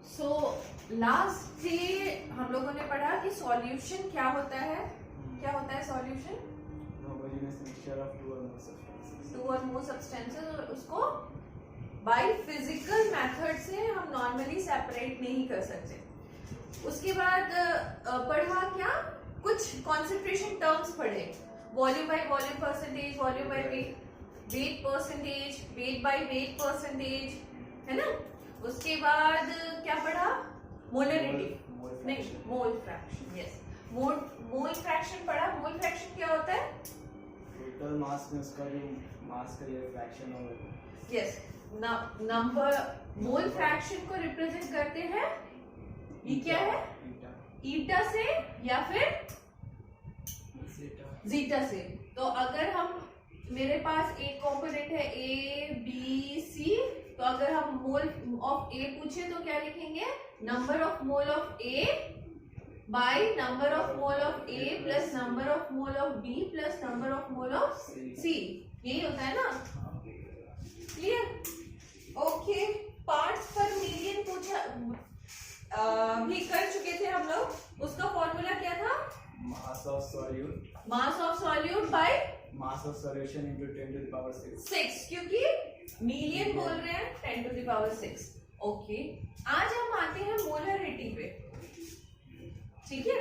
So last से हम लोगों ने पढ़ा कि सॉल्यूशन क्या होता है। क्या होता है solution? homogeneous mixture of two or more substances. Two or more substances, और उसको बाय फिजिकल मेथड से हम नॉर्मली सेपरेट नहीं कर सकते। उसके बाद पढ़ा क्या, कुछ कॉन्सेंट्रेशन टर्म्स पढ़े, volume by volume percentage, volume by weight, weight percentage, weight by weight percentage, है ना। उसके बाद क्या पढ़ा, मोलरिटी, नहीं mole fraction, yes mole fraction पढ़ा। मोल फ्रैक्शन क्या होता है? टोटल मास में उसका जो मास का ये फ्रैक्शन होगा। यस, नंबर मोल फ्रैक्शन को रिप्रेजेंट करते हैं, ये क्या है, ईटा से या फिर जीटा से। तो अगर हम, मेरे पास एक कंपोनेंट है ए बी सी, तो अगर हम मोल ऑफ ए पूछे तो क्या लिखेंगे, number of mole of A by number of mole of A plus number of mole of B plus number of mole of C, यही होता है ना। Clear? Okay, parts per million पूछा भी कर चुके थे हम लोग। उसका फॉर्मूला क्या था? Mass of solute, mass of solute by mass of solution into 10 to the power 6, क्योंकि मिलियन बोल रहे हैं, 10 टू द पावर 6। ओके, आज हम आते हैं मोलरिटी पे, ठीक है।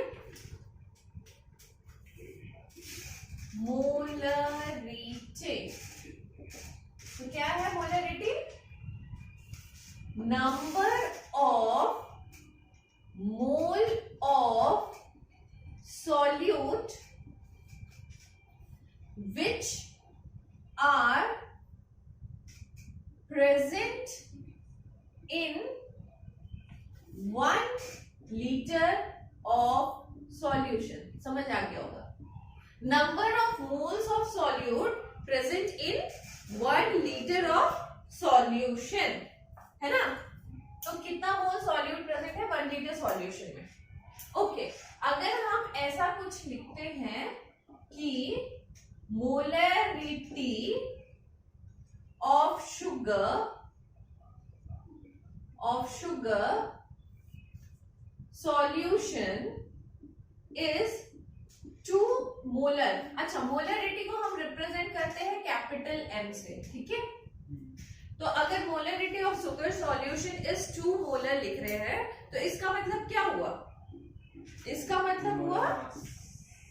मोलरिटी तो क्या है molarity? Number of mole of solute which are present in 1 liter of solution। समझ आ गया होगा, number of moles of solute present in 1 liter of solution, है ना। तो कितना मोल सॉल्यूट प्रेजेंट है 1 लीटर सॉल्यूशन में? ओके, अगर हम ऐसा कुछ लिखते हैं कि molarity of sugar solution is 2 molar. अच्छा, मोलरिटी को हम रिप्रेजेंट करते हैं कैपिटल एम से, ठीक है। तो अगर molarity of sugar solution is 2 molar लिख रहे हैं, तो इसका मतलब क्या हुआ? इसका मतलब हुआ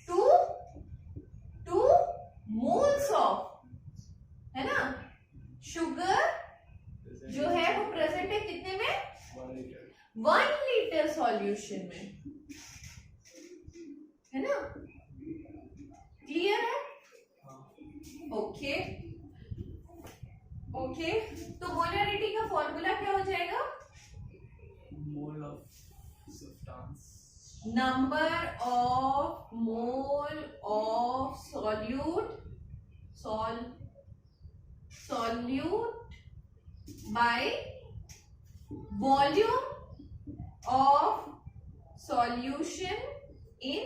2 मोल्स ऑफ, है ना, शुगर जो है वो प्रेजेंट है कितने में? 1 लीटर सॉल्यूशन में, है ना। क्लियर है? ओके ओके, तो मोलरिटी का फॉर्मूला क्या हो जाएगा? Mole of substance, number of mole of solute by volume of solution in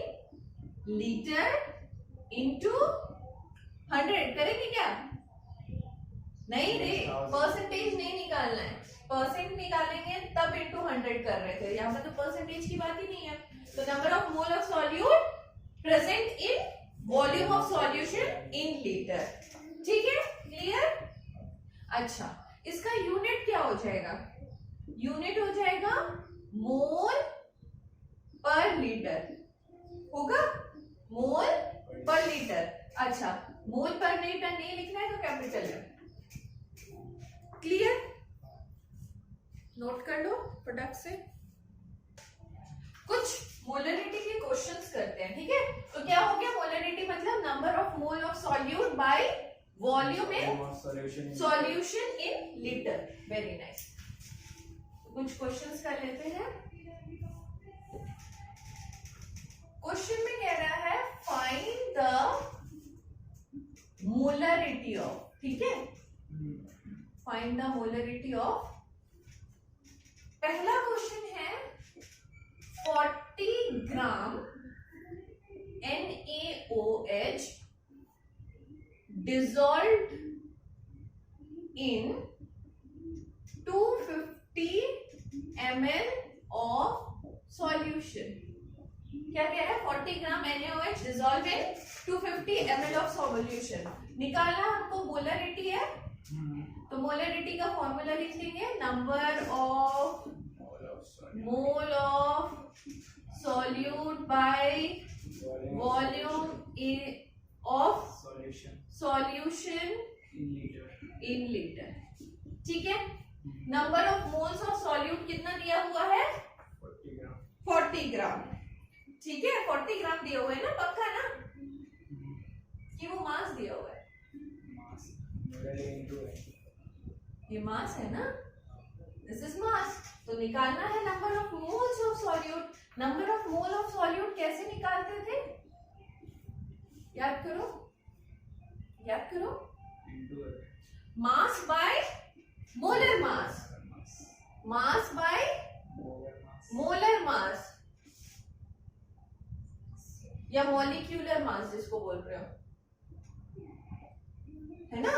litre into 100। करेंगे क्या? नहीं रे, परसेंटेज नहीं निकालना है, परसेंट निकालेंगे तब इनटू 100 कर रहे थे, यहाँ पे तो परसेंटेज की बात ही नहीं है। तो number of mole of solute present in volume of solution in litre, ठीक है। क्लियर? अच्छा, इसका यूनिट क्या हो जाएगा? यूनिट हो जाएगा मोल पर लीटर, होगा मोल पर लीटर। अच्छा, मोल पर लीटर नहीं लिखना है तो कैपिटल है। क्लियर? नोट कर लो फटाक से। कुछ मोलरिटी के क्वेश्चंस करते हैं, ठीक है। तो क्या हो गया, मोलरिटी मतलब number of mole of solute by volume in solution in litre. Very nice. कुछ क्वेश्चंस कर लेते हैं। क्वेश्चन में कह रहा है फाइंड द मोलरिटी ऑफ, ठीक है, फाइंड द मोलरिटी ऑफ। पहला क्वेश्चन है 40 ग्राम NaOH dissolved in 250 ml of solution. क्या कह रहा है? 40 ग्राम NaOH dissolve in 250 ml of solution. निकालना हमको मोलरिटी है, तो मोलरिटी का फॉर्मूला लिख लेंगे, number of mole of solute by volume of solution in liter. ठीक है. Number of moles of solute कितना दिया हुआ है? 40 ग्राम. ठीक है, 40 ग्राम दिया हुआ है ना, पक्का ना कि वो मास दिया हुआ है? ये मास है ना, दिस इज मास. तो निकालना है number of moles of solute. Number of mole of solute कैसे निकालते थे? याद करो, याद करो. Mass by molar mass, mass by molar mass या मॉलिक्यूलर मास जिसको बोल रहे हो, है ना.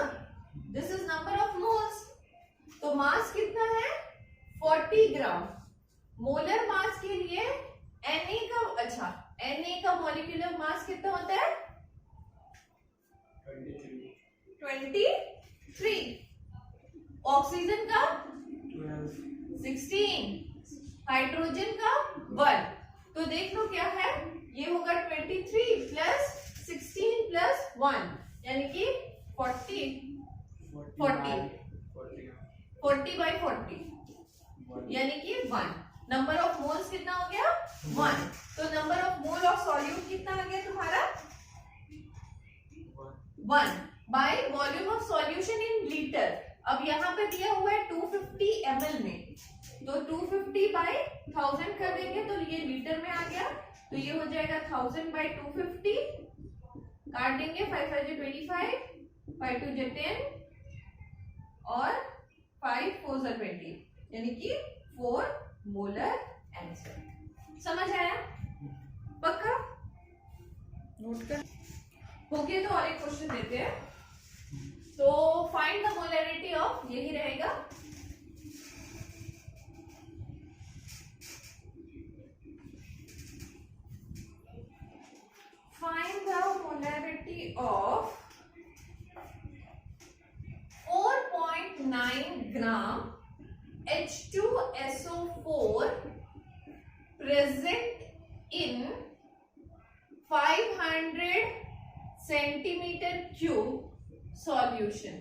This is number of moles. तो मास कितना है? 40 ग्राम. मोलर मास के लिए Na का, अच्छा Na का मॉलिक्यूलर मास कितना होता है? 23. ऑक्सीजन का 16, हाइड्रोजन का 1. तो देख लो क्या है, ये होगा 23 प्लस 16 प्लस 1 यानी कि 40 by 40 यानी कि 1. नंबर ऑफ मोल्स कितना हो गया? 1. तो number of mole of solute कितना आ गया तुम्हारा? 1 by volume of solution in litre. अब यहाँ पे दिया हुआ है 250 ml में, तो 250 बाय 1000 कर देंगे तो ये लीटर में आ गया. तो ये हो जाएगा 1000 बाय 250. काट देंगे, 5 5 जो 25, 5 2 जो 10 और 5 4 जो 20 यानी कि 4 मोलर आंसर. समझ आया? पक्का नोट कर. हो गया तो और एक क्वेश्चन देते हैं. तो फाइंड द मोलरिटी ऑफ, यही रहेगा, find the molarity of 4.9 gram H2SO4 present in 500 centimetre cube solution.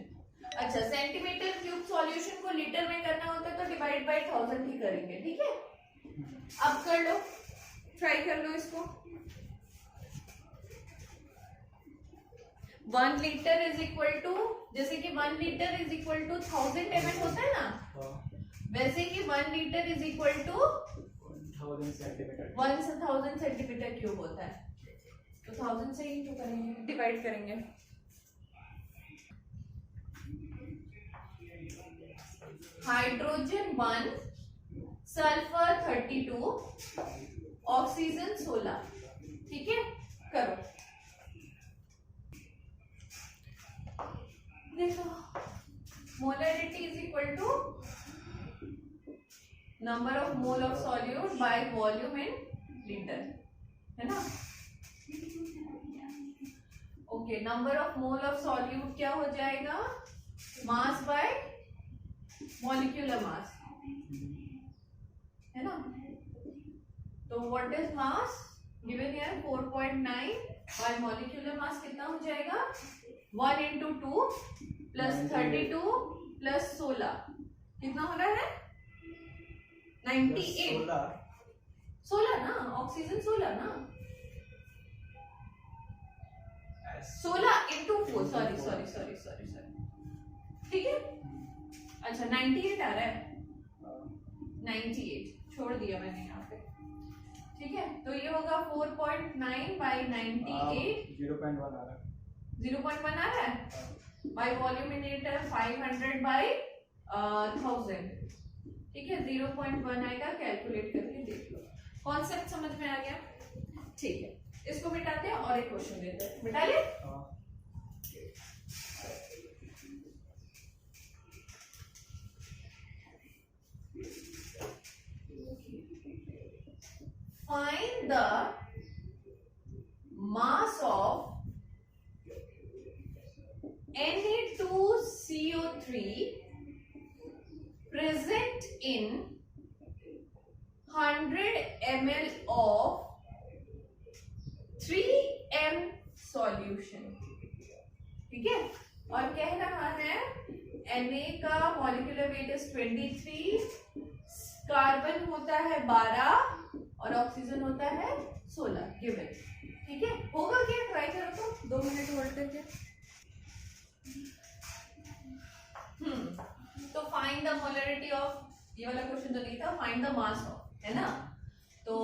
अच्छा, सेंटीमीटर क्यूब सॉल्यूशन को लीटर में करना होता है तो डिवाइड बाय 1000 ही करेंगे. ठीक है, अब कर लो, ट्राई कर लो इसको. 1 लीटर इज इक्वल टू, जैसे कि 1 litre is equal to 1000 ml होता है ना, वैसे कि 1 litre is equal to 1000 centimetre cube होता है. तो 1000 से ही करेंगे, डिवाइड करेंगे. Hydrogen 1, sulphur 32, oxygen 16. ठीक है, करो. देखो, molarity is equal to number of mole of solute by volume in litre, है ना. Okay, number of mole of solute क्या हो जाएगा? मास बाय मॉलिक्यूलर मास, है ना. तो what is mass given here? 4.9 bye molecular मास कितना हो जाएगा? 1 into 2 प्लस 32 प्लस 16 कितना हो रहा है? 98. 16 ना, ऑक्सीजन 16 ना, 16 into 4, सॉरी. ठीक है, अच्छा 98 आ रहा है, 98 छोड़ दिया मैंने यहाँ पे. ठीक है, तो ये होगा 4.9 बाई 98, 0.1 आ रहा है. 0.1 आ रहा है by volume in litre 500 by 1000. ठीक है, 0.1 आएगा. कैलकुलेट करके देख लो. कॉन्सेप्ट समझ में आ गया? ठीक है, इसको मिटाते हैं और एक क्वेश्चन देते हैं. मिटा ले. find the mass of Na2CO3 present in 100 ml of 3m solution. ठीक है, और कह रहा है Na का मॉलिक्यूलर वेट इज 23, कार्बन होता है 12 और ऑक्सीजन होता है 16 गिवन. ठीक है, होगा क्या? ट्राई करो तो 2 मिनट होल्ड करके. तो फाइंड द मोलरिटी ऑफ, ये वाला क्वेश्चन तो नहीं था, फाइंड द मास ऑफ, है ना. तो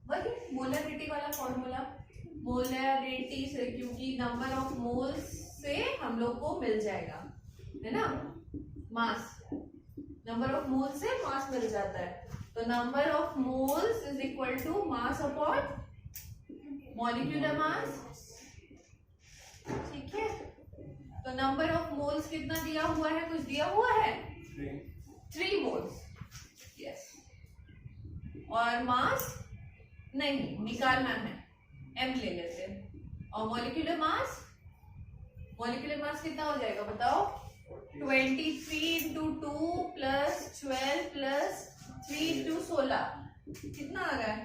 वही मोलरिटी वाला फॉर्मूला, मोलरिटी से, क्योंकि नंबर ऑफ मोल्स से हम लोग को मिल जाएगा, है ना, मास. नंबर ऑफ मोल्स से मास मिल जाता है. तो number of moles is equal to mass upon molecular mass. ठीक है, तो नंबर ऑफ मोल्स कितना दिया हुआ है? कुछ दिया हुआ है? 3 मोल्स. यस. और मास नहीं निकालना है, m ले लेते हैं. और मॉलिक्यूलर मास, मॉलिक्यूलर मास कितना हो जाएगा बताओ? 23 into 2 plus 12 plus 3 into 16 कितना आ रहा है?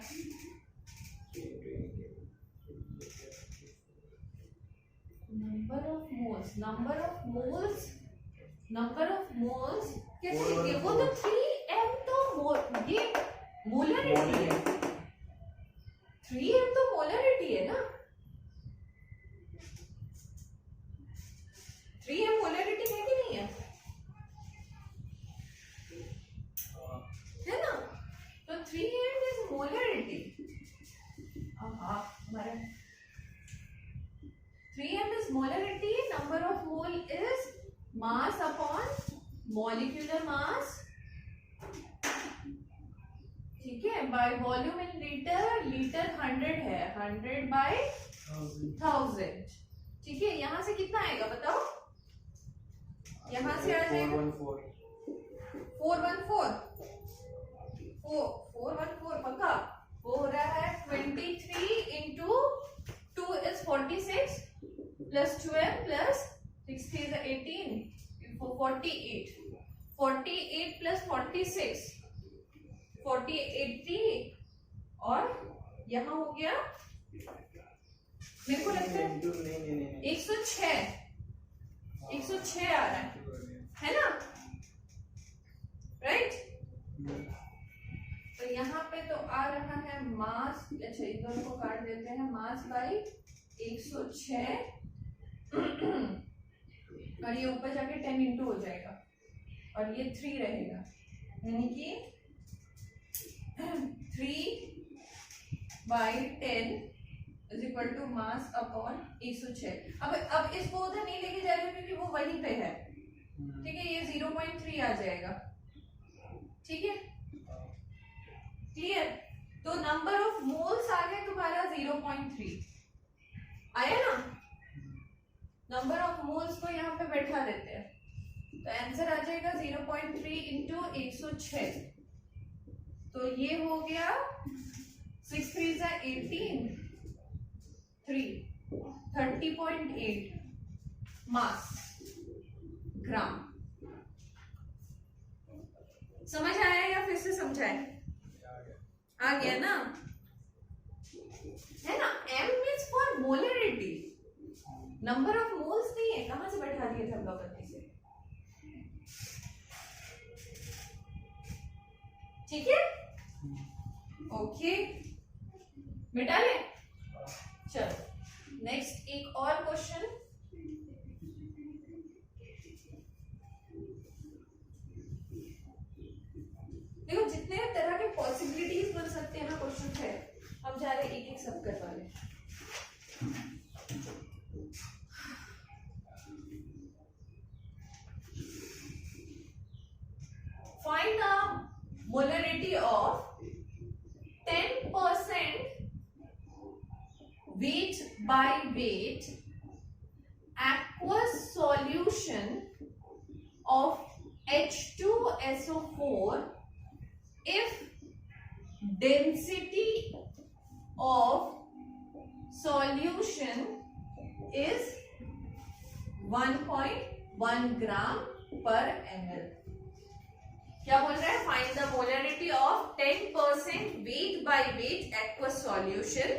Number of moles, number of moles, number of moles कैसे लिखेंगे? वो तो 3m तो ये मोलरिटी है. 3m तो मोलरिटी है ना. 3m मोलरिटी है कि नहीं है? है ना. तो 3m इज मोलरिटी. हमारा 3m is molarity. Number of mole is mass upon molecular mass. ठीक है, by volume in liter, litre 100 है, 100 by 1000. ठीक है, यहाँ से कितना आएगा बताओ? यहाँ से आ जाएगा 414 पक्का. वो हो रहा है 23 into 2 is 46 plus 12 plus 60 is 18, 48. 48 plus 46 80 और यहाँ हो गया, मेरे को लगता है 106 आ रहा है ना, राइट. तो यहाँ पे तो आ रहा है मास. अच्छा, इन दोनों को काट देते हैं. मास बाई 106 और ये ऊपर जाके 10 इंटू हो जाएगा और ये 3 रहेगा, यानी कि 3 by 10 is equal to mass upon 106. अब इसको उधर नहीं लेके जा रहे हो क्योंकि वो वहीं पे है. ठीक है, ये 0.3 आ जाएगा. ठीक है, क्लियर. तो नंबर ऑफ मोल्स आ गया तुम्हारा 0.3 आया ना. नंबर ऑफ मोल्स को यहाँ पे बैठा देते हैं, तो आंसर आ जाएगा 0.3 इंटू 106. तो ये हो गया 6 3 is 18, 30.8 मास ग्राम. समझ आया या फिर से समझाए? आ गया ना, है ना. m is for molarity, number of moles नहीं है. कहां से बैठा दिया था गलती से? ठीक है, ओके, मिटा ले. चलो नेक्स्ट एक और क्वेश्चन. देखो जितने तरह के पॉसिबिलिटीज बन सकते हैं ना क्वेश्चन है, हम जा रहे एक एक सब करवा ले. Find the molarity of 10% weight by weight aqueous solution of H2SO4 if density of solution is 1.1 ग्राम पर ml. क्या बोल रहा है? Find the molarity of 10% weight by weight aqueous solution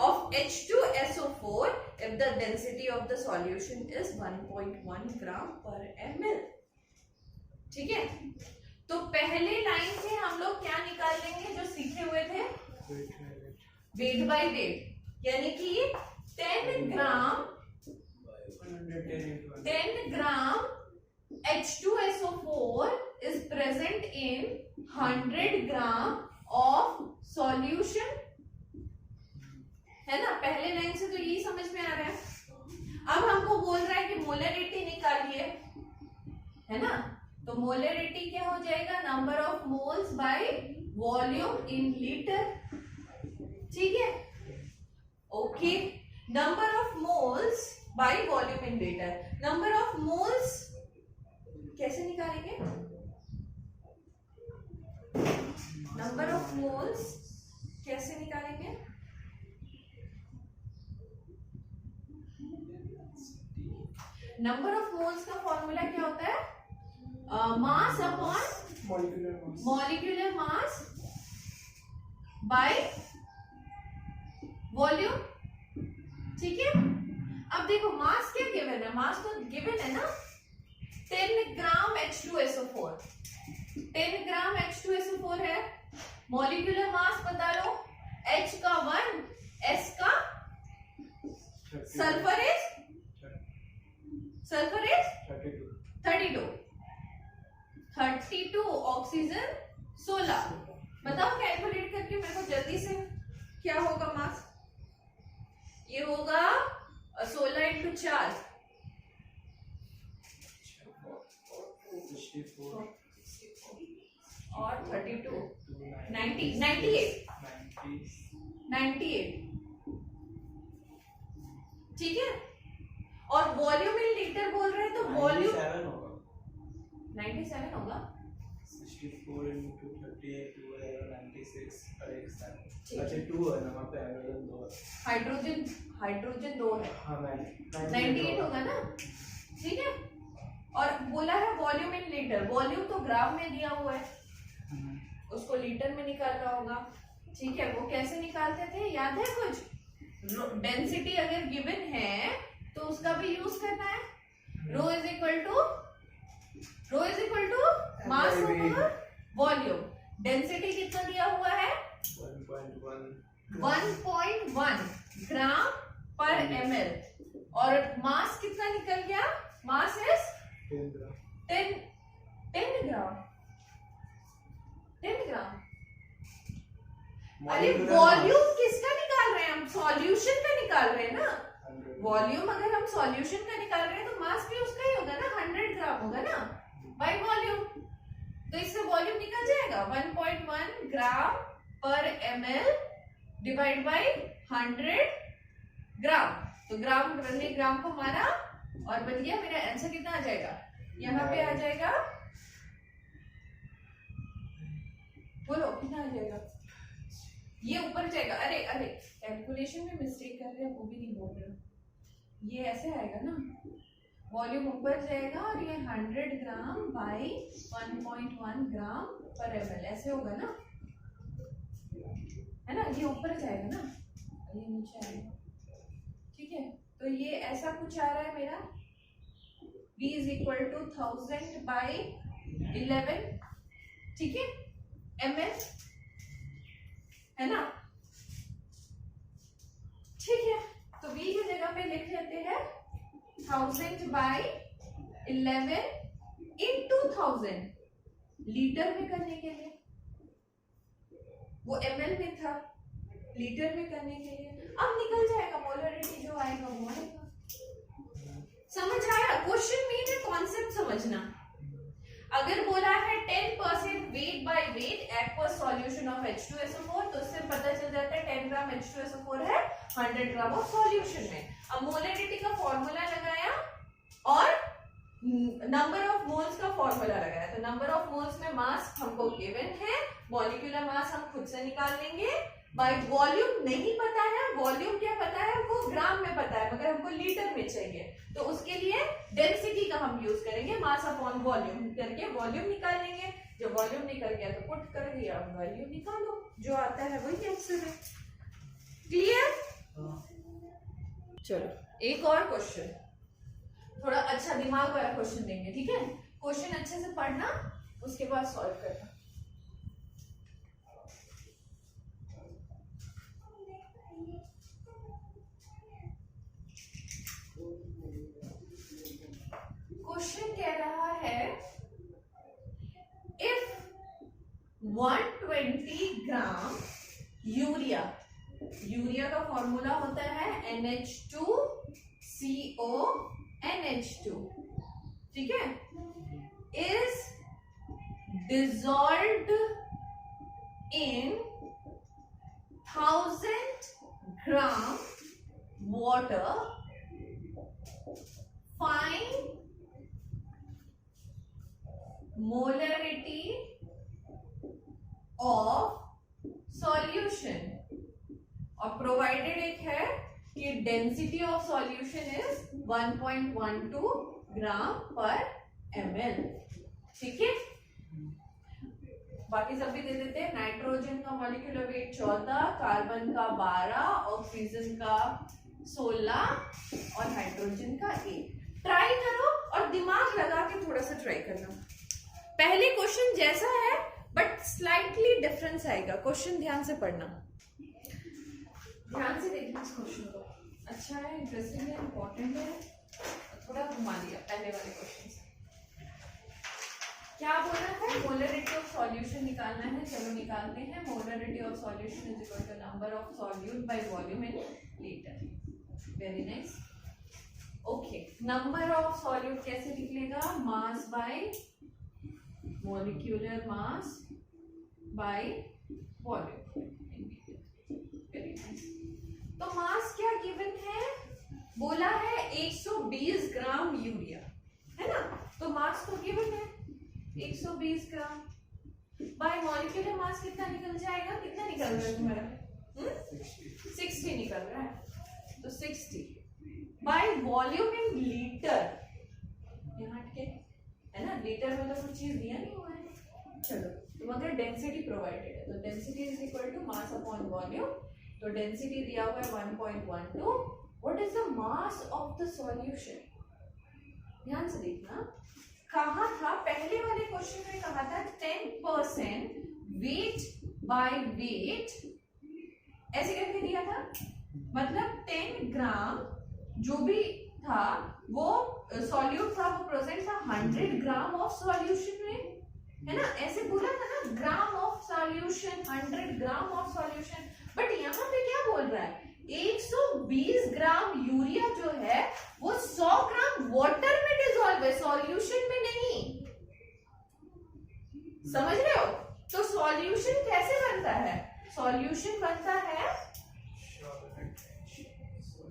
of H2SO4 if the density of the solution is 1.1 gram per ml. ठीक है, तो पहले line से हम लोग क्या निकाल लेंगे जो सीखे हुए थे? वेट बाय वेट, यानी कि 10 ग्राम H2SO4 is present in 100 gram of solution, है ना? पहले लाइन से तो यही समझ में आ रहा है. अब हमको बोल रहा है कि मोलरिटी निकालिए, है ना? तो मोलरिटी क्या हो जाएगा? Number of moles by volume in litre. ठीक है, okay. Number of moles by volume in litre. Number of moles कैसे निकालेंगे? नंबर ऑफ मोल्स कैसे निकालेंगे? नंबर ऑफ मोल्स का फॉर्मूला क्या होता है? मास upon molecular mass by volume. ठीक है, अब देखो मास क्या गिवन है? मास तो गिवन है ना, 10 ग्राम H2SO4. 10 ग्राम H2SO4 है. मॉलिक्यूलर मास बता लो. H का 1, S का सल्फर इज 32. 32 ऑक्सीजन 16. बताओ कैलकुलेट करके मेरे को जल्दी से क्या होगा मास? ये होगा 16 इंटू 4 और 32 98. ठीक है, और वॉल्यूम इन लीटर बोल रहे हैं तो वॉल्यूम 97 होगा. 64 into 38 2 है 96 और एक साथ. अच्छा 2 है ना, वहाँ पे हाइड्रोजन 2 है. हाइड्रोजन 2 है. हाँ 98 होगा ना. ठीक है, और बोला है वॉल्यूम इन लीटर. वॉल्यूम तो ग्राम में दिया हुआ है, उसको लीटर में निकालना होगा. ठीक है, वो कैसे निकालते थे याद है कुछ? डेंसिटी अगर गिवन है तो उसका भी यूज करना है. Rho is equal to mass over volume. Density कितना दिया हुआ है? 1.1 ग्राम पर ml. और मास कितना निकल गया? मास इज 10 ग्राम. अरे वॉल्यूम किसका निकाल रहे हैं हम? सॉल्यूशन का निकाल रहे हैं ना. वॉल्यूम अगर हम सॉल्यूशन का निकाल रहे हैं तो मास भी उसका ही होगा ना, 100 ग्राम होगा ना बाय वॉल्यूम. तो इससे वॉल्यूम निकल जाएगा 1.1 ग्राम पर ml डिवाइड बाय 100 ग्राम. तो ग्राम ने ग्राम को मारा और बच गया. मेरा आंसर कितना आ जाएगा? यहाँ पे आ जाएगा, बोलो कितना आ जाएगा? ये ऊपर जाएगा. अरे कैलकुलेशन में मिस्टेक कर रहे हैं, वो भी नहीं बोल रहे. ये ऐसे आएगा ना, वॉल्यूम ऊपर जाएगा और ये 100 ग्राम बाई 1.1 ग्राम पर ml ऐसे होगा ना, है ना? ये ऊपर जाएगा ना, ये नीचे आएगा. ठीक है, तो ये ऐसा कुछ आ रहा है मेरा. V is equal to 1000 by 11. ठीक है, ml है ना. ठीक है, तो V की जगह पे लिख लेते हैं 1000 बाई 11 इंटू 1000. लीटर में करने के लिए, वो ml में था, लीटर में करने के लिए अब निकल जाएगा. मोलरिटी जो आएगा वो आएगा. समझ आया? क्वेश्चन में है कॉन्सेप्ट समझना. अगर बोला है 10% wait by wait aqueous solution of H2SO4 तो इससे पता चल जाता है 10 ग्राम H2SO4 है 100 ग्राम ऑफ सॉल्यूशन में. अब मोलरिटी का फॉर्मूला लगाया और नंबर ऑफ मोल्स का फॉर्मूला लगाया, तो नंबर ऑफ मोल्स में मास हमको गिवन है, मॉलिक्यूलर मास हम खुद से निकाल लेंगे। बाय वॉल्यूम नहीं पता है, वॉल्यूम क्या पता है हमको, ग्राम में पता है, मगर हमको लीटर में चाहिए, तो उसके लिए डेंसिटी का हम यूज करेंगे, मास अपॉन वॉल्यूम करके वॉल्यूम निकाल लेंगे। जो वॉल्यूम निकल गया तो पुट कर दिया, वैल्यू निकालो, जो आता है वही आंसर है। क्लियर? चलो एक और क्वेश्चन, थोड़ा अच्छा दिमाग वाला क्वेश्चन देंगे, ठीक है? क्वेश्चन अच्छे से पढ़ना, उसके बाद सॉल्व करना। क्वेश्चन कह रहा है इफ 120 ग्राम यूरिया, यूरिया का फॉर्मूला होता है NH2CONH2, ठीक है, is dissolved in 1000 gram water, find molarity of solution, और प्रोवाइडेड एक है कि डेंसिटी ऑफ सॉल्यूशन इज 1.12 ग्राम पर ml, ठीक है? बाकी सब भी दे देते हैं। नाइट्रोजन का मॉलिक्यूलर वेट 14, कार्बन का 12, ऑक्सीजन का 16 और हाइड्रोजन का 1। ट्राई करो और दिमाग लगा के थोड़ा सा ट्राई करना। पहले क्वेश्चन जैसा है बट स्लाइटली डिफरेंस आएगा। क्वेश्चन ध्यान से पढ़ना, ध्यान से देखना इस क्वेश्चन को, अच्छा है, इंटरेस्टिंग है, इंपॉर्टेंट है। थोड़ा घुमा दिया पहले वाले क्वेश्चन से। क्या बोलना था? मोलरिटी ऑफ सॉल्यूशन निकालना है, चलो निकालते हैं। Molarity of solution is equal to number of solute by volume in litre. Very nice. Okay, number of solute कैसे निकलेगा? Mass by molecular mass by volume. Very nice. तो मास क्या given है? बोला है 120 ग्राम यूरिया, है ना? तो मास तो गिवन है 120 ग्राम, बाय मॉलिक्यूलर मास कितना निकल जाएगा? कितना निकल रहा है तुम्हारा? 60 निकल रहा है, तो 60 बाय वॉल्यूम इन लीटर, यहाँ के है ना, लीटर में तो कुछ चीज दिया नहीं हुआ है। चलो, तो मगर डेंसिटी प्रोवाइडेड है, तो density is equal to mass upon volume. तो डेंसिटी दिया हुआ है 1.12। What is the mass of the solution? ध्यान से देखना, कहा था पहले वाले क्वेश्चन में, कहा था 10% वेट बाय वेट, ऐसे करके दिया था, मतलब 10 ग्राम जो भी था वो सॉल्यूट था, वो प्रेजेंट था 100 ग्राम ऑफ सॉल्यूशन में, है ना? ऐसे बोला था ना, gram of solution, 100 gram of solution. But यहाँ पे क्या बोल रहा है? 120 ग्राम यूरिया जो है वो 100 ग्राम वाटर में डिसॉल्व है, सॉल्यूशन में नहीं। समझ रहे हो? तो सॉल्यूशन कैसे बनता है? सॉल्यूशन बनता है,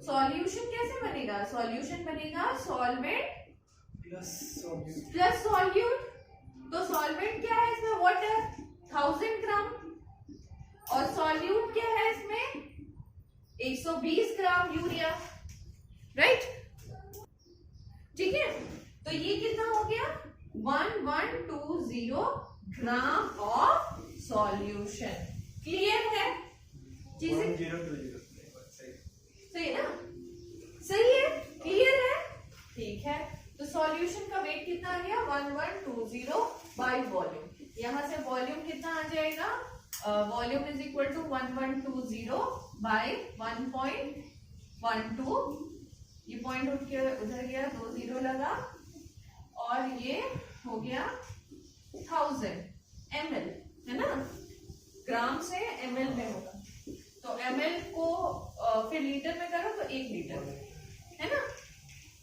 सॉल्यूशन कैसे बनेगा? सॉल्यूशन बनेगा सॉल्वेंट प्लस सॉल्यूट। तो सॉल्वेंट क्या है इसमें? वाटर 1000 ग्राम, और सॉल्यूट क्या है इसमें? 120 ग्राम यूरिया, राइट? ठीक है, तो ये कितना हो गया? 1120 ग्राम ऑफ सॉल्यूशन। क्लियर है चीजें? सही है ना? सही है, क्लियर है, ठीक है। तो सॉल्यूशन का वेट कितना आ गया? 1120 बाय वॉल्यूम। यहां से वॉल्यूम कितना आ जाएगा? Volume is equal to 1120 by 1.12। ये पॉइंट उठ के उधर गया, 2 0 लगा, और ये हो गया 1000 ml, है ना? ग्राम से ml में होगा, तो ml को फिर लीटर में करो तो 1 लीटर, है ना?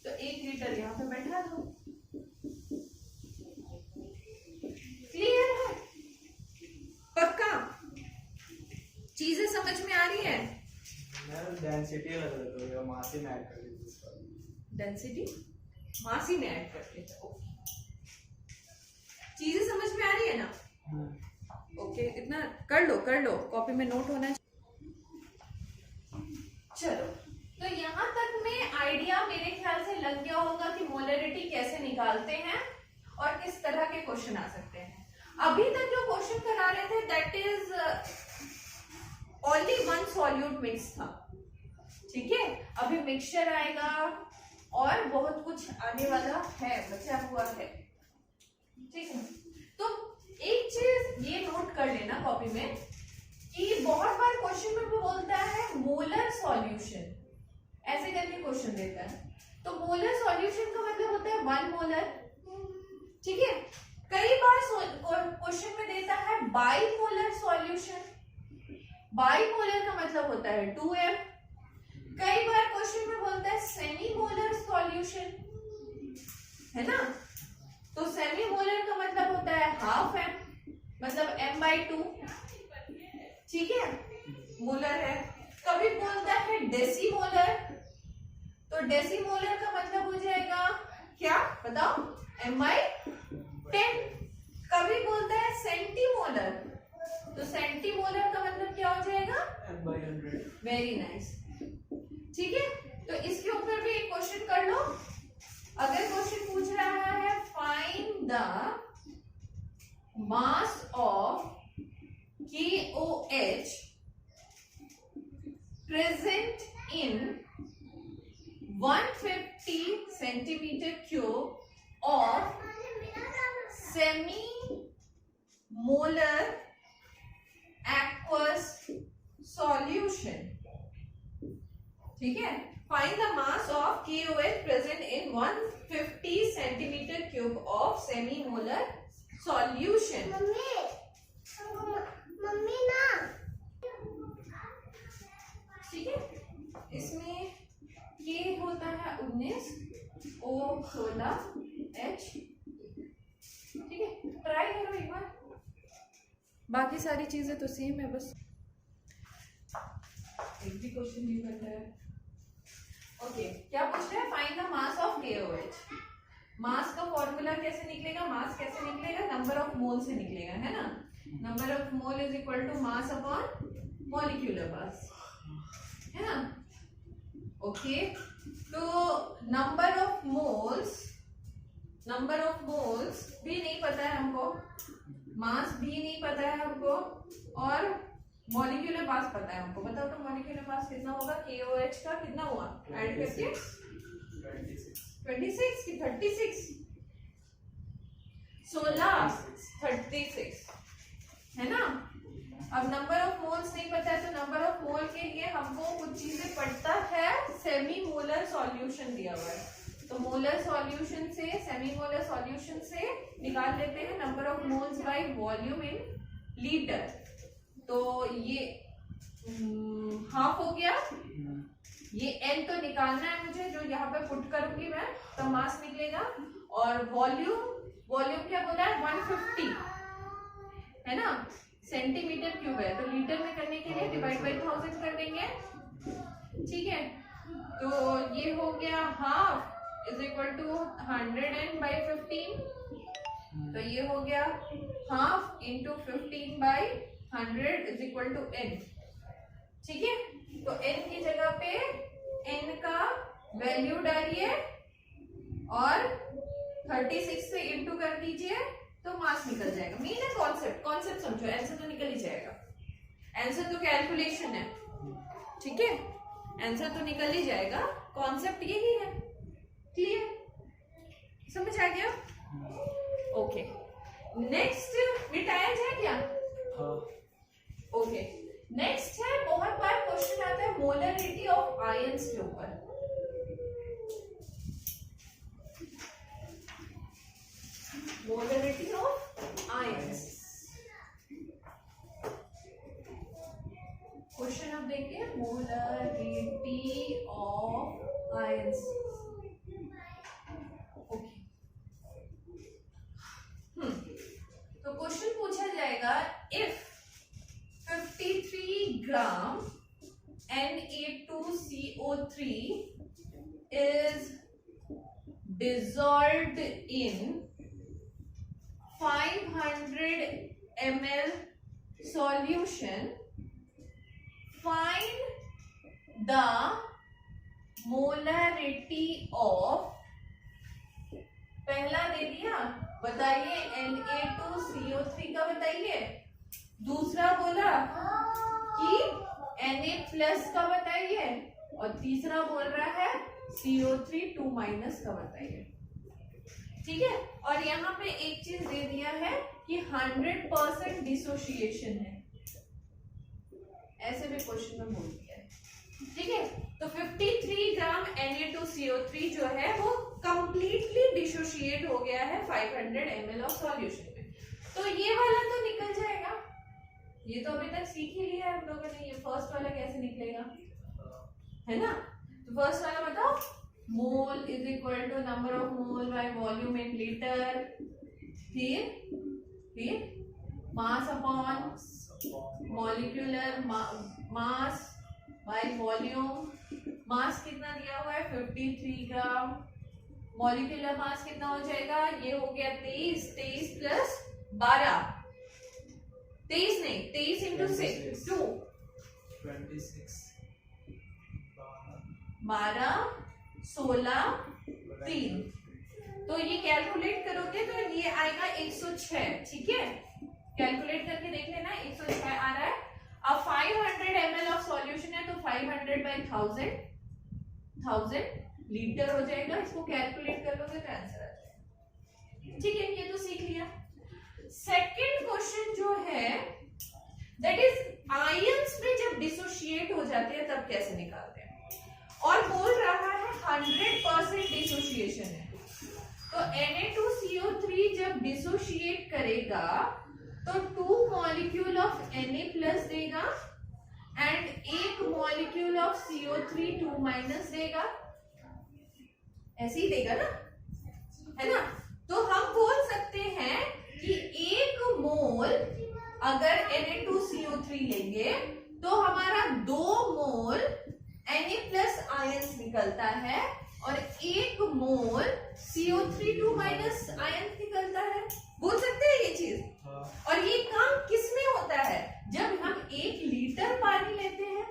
तो 1 लीटर यहाँ पे बैठा दो। क्लियर है? पक्का? चीजें समझ में आ रही है? डेंसिटी लग रहा है, मास ही ऐड कर दी। डेंसिटी मास ही में ऐड करते हैं। ओके, चीजें समझ में आ रही है ना? ओके, इतना कर लो, कॉपी में नोट होना है। चलो, तो यहाँ तक में आइडिया मेरे ख्याल से लग गया होगा कि मोलरिटी कैसे निकालते हैं और किस तरह के क्वेश्चन आ सकते हैं। अभी तक जो क्वेश्चन करा रहे थे that is only one solute mix था, ठीक है। अभी मिक्सचर आएगा और बहुत कुछ आने वाला है, बचा हुआ है, ठीक है। तो एक चीज ये नोट कर लेना कॉपी में कि बहुत बार क्वेश्चन में वो बोलता है मोलर सॉल्यूशन, ऐसे करके क्वेश्चन देता है। तो मोलर सॉल्यूशन का मतलब होता है 1 मोलर, ठीक है। कई बार क्वेश्चन में देता है बाइपोलर सॉल्यूशन, बाइपोलर का मतलब होता है 2m। कई बार क्वेश्चन में बोलता है सेमी मोलर सॉल्यूशन, है ना। तो सेमी मोलर का मतलब होता है हाफ m, मतलब m/2, ठीक है, मोलर है। कभी बोलता है डेसीमोलर, तो डेसीमोलर का मतलब हो जाएगा क्या बताओ, m/10। कभी बोलता है सेंटीमोलर, तो सेंटीमोलर का मतलब क्या हो जाएगा, m/100। वेरी नाइस, ठीक है। तो इसके ऊपर भी एक क्वेश्चन कर लो। अगर क्वेश्चन पूछ रहा है find the mass of KOH present in 150 centimeter cube of semi molar aqueous solution, ठीक है। Find the mass of KOH present in 150 centimetre cube of semi molar solution. Mummy ना, ठीक है, इसमें ये होता है 19 O16 H, ठीक है। ट्राई करो एक बार, बाकी सारी चीजें तो सेम है, बस एक भी क्वेश्चन नहीं बन रहा है। ओके, क्या पूछ रहे हैं, find the mass of KOH। मास का फॉर्मूला कैसे निकलेगा, मास कैसे निकलेगा, नंबर ऑफ मोल से निकलेगा, है ना। Number of mole is equal to mass upon molecular mass, है ना। ओके, तो नंबर ऑफ मोल्स भी नहीं पता है हमको, मास भी नहीं पता है हमको, और मॉलिक्यूलर मास पता है हमको। बताओ तो मॉलिक्यूलर मास कितना होगा, KOH का कितना हुआ ऐड करके, 26 की 36, 16 36, है ना। अब नंबर ऑफ मोल्स नहीं पता है, तो नंबर ऑफ मोल के लिए हमको कुछ चीजें पड़ता है, सेमी मोलर सॉल्यूशन दिया हुआ है, तो मोलर सॉल्यूशन से सेमी मोलर सॉल्यूशन से निकाल लेते हैं number of moles by volume in litre. तो ये हाफ हो गया, ये n तो निकालना है मुझे, जो यहाँ पे पुट करूंगी मैं, तो मास निकलेगा। और वॉल्यूम क्या बोला है, 150, है ना, सेंटीमीटर क्यूब है, तो लीटर में करने के लिए डिवाइड बाय 1000 कर देंगे, ठीक है। तो ये हो गया हाफ इज इक्वल टू 100/15, तो ये हो गया half into 15/100 is equal to n, ठीक है। तो n की जगह पे n का वैल्यू डालिए और 36 से इंटू कर दीजिए, तो मास निकल जाएगा। मेन है कॉन्सेप्ट समझो, आंसर तो निकल ही जाएगा, आंसर तो कैलकुलेशन है, ठीक है, आंसर तो निकल ही जाएगा, कॉन्सेप्ट यही है। क्लियर, समझ आ गया? ओके, नेक्स्ट मिटाया जाए क्या? ओके, नेक्स्ट है, बहुत बार क्वेश्चन आता है मोलरिटी ऑफ आयंस के ऊपर। मोलरिटी ऑफ आयंस, क्वेश्चन अब देखिए, मोलरिटी ऑफ आयंस। ओके, तो क्वेश्चन पूछा जाएगा, if 53 gram Na2CO3 is dissolved in 500 ml solution, find the molarity of, पहला दे दिया, बताइए Na2CO3 का बताइए। दूसरा बोला कि Na+ का बताइए, और तीसरा बोल रहा है CO3 2- का बताइए। ठीक है, और यहाँ पे एक चीज दे दिया है कि 100% डिसोसिएशन है, ऐसे भी क्वेश्चन में बोल दिया है। ठीक है, तो 53 ग्राम Na2CO3 जो है वो कंप्लीटली डिसोशिएट हो गया है 500 ml ऑफ सॉल्यूशन में। तो ये वाला तो निकल जाएगा, ये तो अभी तक सीख ही लिया है हम लोगों ने। ये फर्स्ट वाला कैसे निकलेगा, है ना? तो फर्स्ट वाला बताओ, mole is equal to number of mole by volume in litre, फिर mass upon molecular mass by volume. Mass कितना दिया हुआ है 53 ग्राम, मॉलिक्यूलर मास कितना हो जाएगा, ये हो गया 23 प्लस 12, 23 नहीं 23 इंटू 6 2 26 12 16 3, तो ये कैलकुलेट करोगे तो ये आएगा 106। ठीक है, कैलकुलेट करके देख लेना, 106 आ रहा है। अब 500 ml ऑफ सॉल्यूशन है तो 500 बाय 1000 लीटर हो जाएगा। इसको कैलकुलेट कर लोगे तो आंसर आ जाएगा। ठीक है, ये तो सीख लिया। सेकंड क्वेश्चन जो है दैट इज आयंस में जब डिसोशिएट हो जाते हैं तब कैसे निकालते हैं, और बोल रहा है 100% डिसोसिएशन है। तो Na2CO3 जब डिसोशिएट करेगा तो 2 मॉलिक्यूल ऑफ Na+ देगा एंड 1 मॉलिक्यूल ऑफ CO3 2- देगा, ऐसे ही देगा ना, है ना? तो हम बोल सकते हैं कि 1 मोल अगर Na2CO3 लेंगे तो हमारा 2 मोल Na+ आयंस निकलता है और 1 मोल CO3 2- आयंस निकलता है। बोल सकते हैं ये चीज। और ये काम किस में होता है, जब हम 1 लीटर पानी लेते हैं,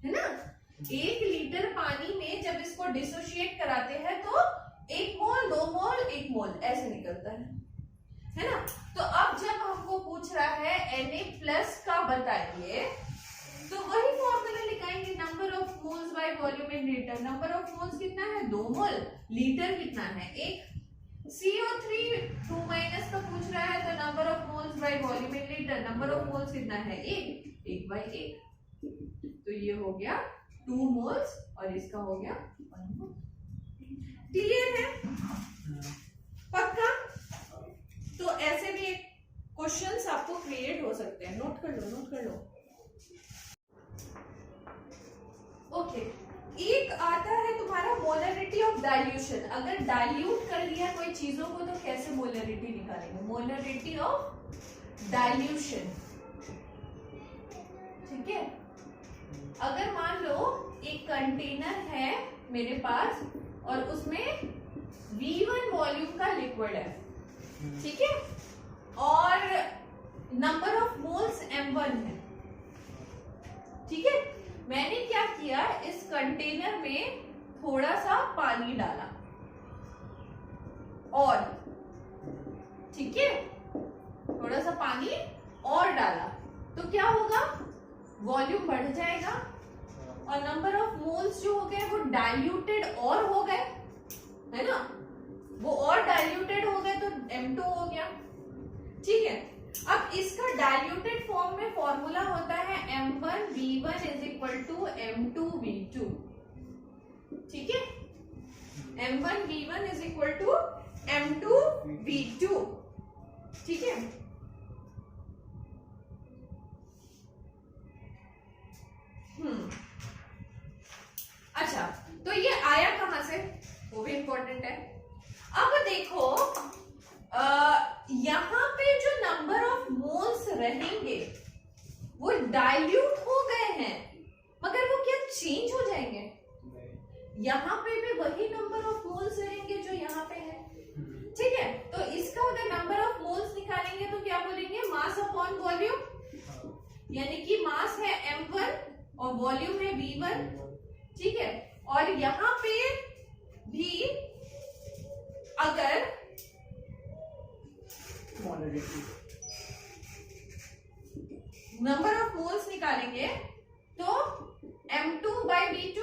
है ना? 1 लीटर पानी में जब इसको डिसोशिएट कराते हैं तो 1 मोल 2 मोल 1 मोल ऐसे निकलता है ना? तो अब जब हमको पूछ रहा है Na+ का बताइए, तो वही फॉर्मूला लिखाएंगे, number of moles by volume in litre. Number of moles कितना है 2 मोल, लीटर कितना है 1। CO3 2- का पूछ रहा है तो number of moles by volume in litre, number of moles कितना है 1/1। तो ये हो गया 2 मोल्स और इसका हो गया 1 मोल। क्लियर है? पक्का? तो ऐसे भी क्वेश्चंस आपको क्रिएट हो सकते हैं, नोट कर लो। ओके, एक आता है तुम्हारा मोलरिटी ऑफ डाइल्यूशन। अगर डाइल्यूट कर दिया कोई चीजों को तो कैसे मोलरिटी निकालेंगे, मोलरिटी ऑफ डाइल्यूशन। ठीक है, अगर मान लो एक कंटेनर है मेरे पास और उसमें V1 वॉल्यूम का लिक्विड है, ठीक है, और नंबर ऑफ मोल्स M1 है। ठीक है, मैंने क्या किया, इस कंटेनर में थोड़ा सा पानी डाला और, ठीक है, थोड़ा सा पानी और डाला तो क्या होगा, वॉल्यूम बढ़ जाएगा और नंबर ऑफ मोल्स जो हो गए वो डाइल्यूटेड और हो गए, है ना? वो और डाइल्यूटेड हो गए तो M2 हो गया। ठीक है, अब इसका डाइल्यूटेड फॉर्म में फॉर्मूला होता है M1V1 is equal to M2V2। ठीक है, M1V1 is equal to M2V2। ठीक है, अच्छा, तो ये आया कहां से, वो भी इंपॉर्टेंट है। अब देखो यहां पे जो नंबर ऑफ मोल्स रहेंगे वो डाइल्यूट हो गए हैं, मगर वो क्या चेंज हो जाएंगे? यहाँ पे भी वही नंबर ऑफ मोल्स रहेंगे जो यहाँ पे है, ठीक है। तो इसका अगर नंबर ऑफ मोल्स निकालेंगे तो क्या बोलेंगे, मास अपॉन वॉल्यूम, यानी कि मास है m1 और वॉल्यूम है v1, ठीक है। और यहाँ पे भी अगर नंबर ऑफ मोल्स निकालेंगे तो m2 by v2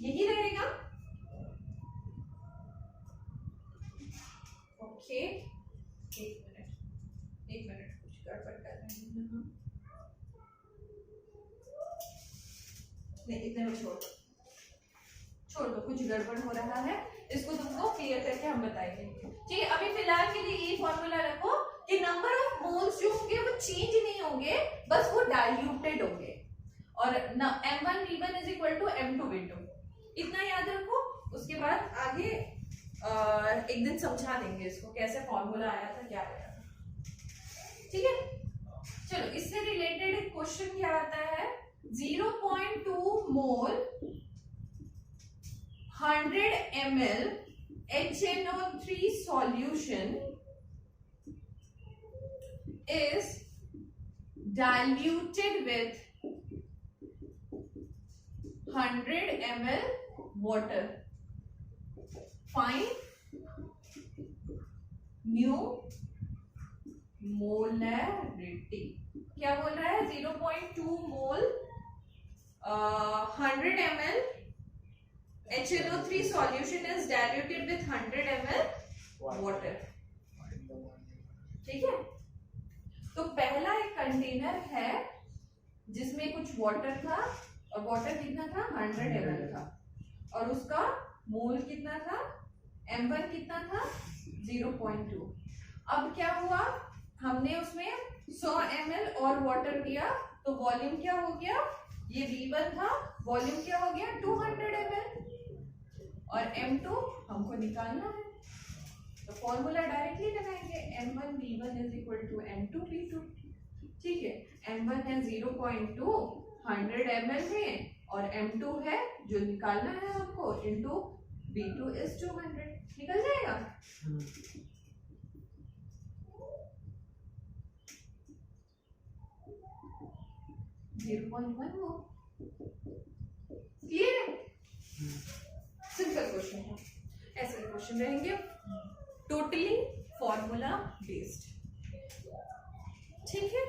यही रहेगा। ओके, एक मिनट कुछ गड़बड़ कर रहे हैं हम। नहीं, इतने में छोड़ दो, कुछ गड़बड़ हो रहा है, इसको तुमको क्लियर करके हम बताएंगे, ठीक है। अभी फिलहाल के लिए ये फॉर्मूला रखो कि नंबर ऑफ मोल्स जो होंगे वो चेंज नहीं होंगे, बस वो डाइल्यूटेड होंगे, और m1 v1 is equal to m2 v2, इतना याद रखो। उसके बाद आगे एक दिन समझा देंगे इसको कैसे फॉर्मूला आया था, क्या आया था, ठीक है। चलो, इससे रिलेटेड एक क्वेश्चन क्या आता है, 0.2 मोल 100 ml HNO3 solution is diluted with 100 ml water. Find new molarity. क्या बोल रहा है, 0.2 मोल 100 ml HNO3 solution is diluted with 100 ml water, ठीक है। तो पहला एक कंटेनर है जिसमें कुछ वाटर था, और वाटर कितना था, 100 ml था, और उसका मोल कितना था, m1 कितना था, 0.2। अब क्या हुआ, हमने उसमें 100 ml और वाटर दिया, तो वॉल्यूम क्या हो गया, ये v1 था, वॉल्यूम क्या हो गया 200 ml, और m2 हमको निकालना है, तो फॉर्मूला डायरेक्टली लगाएंगे, m1 v1 is equal to m2 v2, ठीक है। m1 है 0.2 100 ml में, और m2 है जो निकालना है हमको, इंटू v2 is 200, निकल जाएगा। 0.1 हो, क्लियर है, सिंपल क्वेश्चन है। ऐसे क्वेश्चन रहेंगे टोटली फॉर्मूला बेस्ड, ठीक है।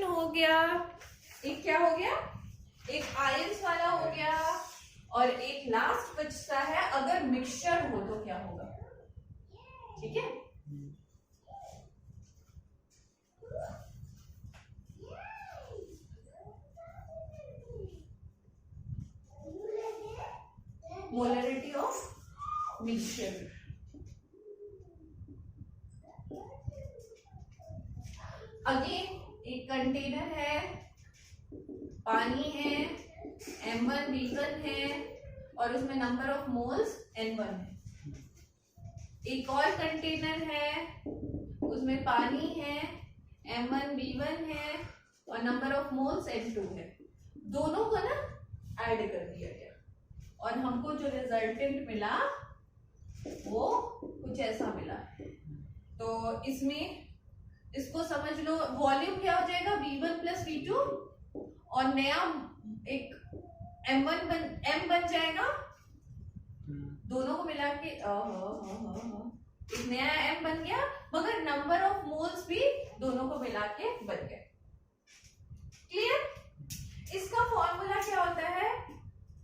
हो गया, एक क्या हो गया, एक आयंस वाला हो गया, और एक लास्ट बचता है अगर मिक्सचर हो तो क्या होगा, ठीक है। मोलरिटी ऑफ मिक्सचर, अगेन एक कंटेनर है, पानी है, m1 v1 है, और उसमें नंबर ऑफ मोल्स n1 है। एक और कंटेनर है, उसमें पानी है, m1 v1 है, और नंबर ऑफ मोल्स n2 है। दोनों को ना ऐड कर दिया गया, और हमको जो रिजल्टेंट मिला वो कुछ ऐसा मिला। तो इसमें इसको समझ लो, वॉल्यूम क्या हो जाएगा, v1 प्लस v2, और नया एक m1 m बन जाएगा, दोनों को मिला के एक नया m बन गया, मगर नंबर ऑफ मोल्स भी दोनों को मिला के बन गया, क्लियर। इसका फॉर्मूला क्या होता है,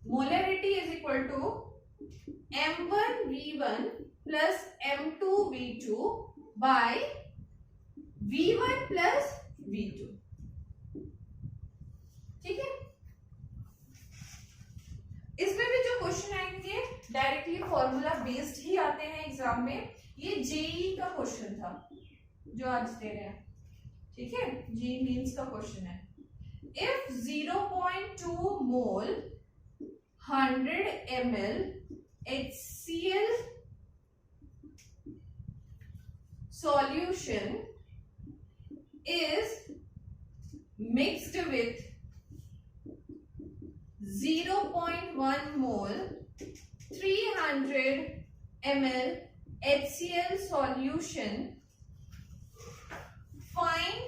molarity is equal to m1 v1 plus m2 v2 by v1 plus v2, ठीक है। इसमें भी जो क्वेश्चन आएंगे डायरेक्टली फॉर्मूला बेस्ड ही आते हैं एग्जाम में। ये जेई का क्वेश्चन था जो आज दे रहे हैं, ठीक है, जेई मींस का क्वेश्चन है। If 0.2 mole 100 ml HCl solution is mixed with 0.1 mole 300 ml HCl solution, find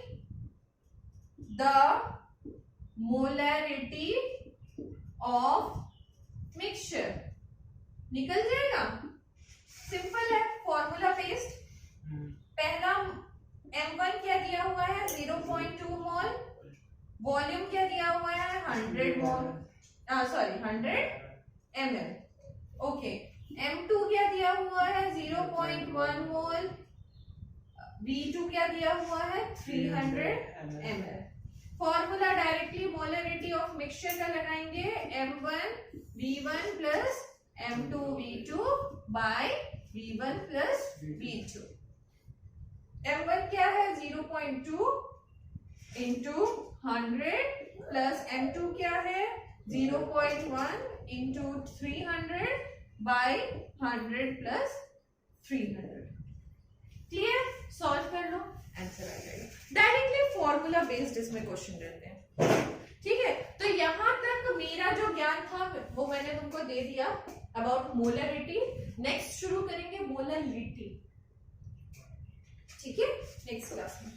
the molarity of mixture. निकल जाएगा, सिंपल है, फॉर्मूला पेस्ट. पहला M1 क्या दिया हुआ है 0.2 मोल, वॉल्यूम क्या दिया हुआ है 100 मोल, सॉरी 100 ml. ओके, M2 क्या दिया हुआ है 0.1 मोल, V2 क्या दिया हुआ है 300 ml. Formula directly molarity of mixture का लगाएंगे, M1 V1 plus M2 V2 by V1 plus V2. M1 क्या है 0.2 इंटू 100 प्लस M2 क्या है 0.1 into 300 by 100 plus 300. Clear? Solve कर लो, आंसर आ जाएगा. डायरेक्टली फॉर्मूला बेस्ड इसमें क्वेश्चन रहते हैं. ठीक है, तो यहां तक मेरा जो ज्ञान था वो मैंने तुमको दे दिया अबाउट मोलरिटी. नेक्स्ट शुरू करेंगे मोलरिटी. ठीक है, नेक्स्ट क्लास में.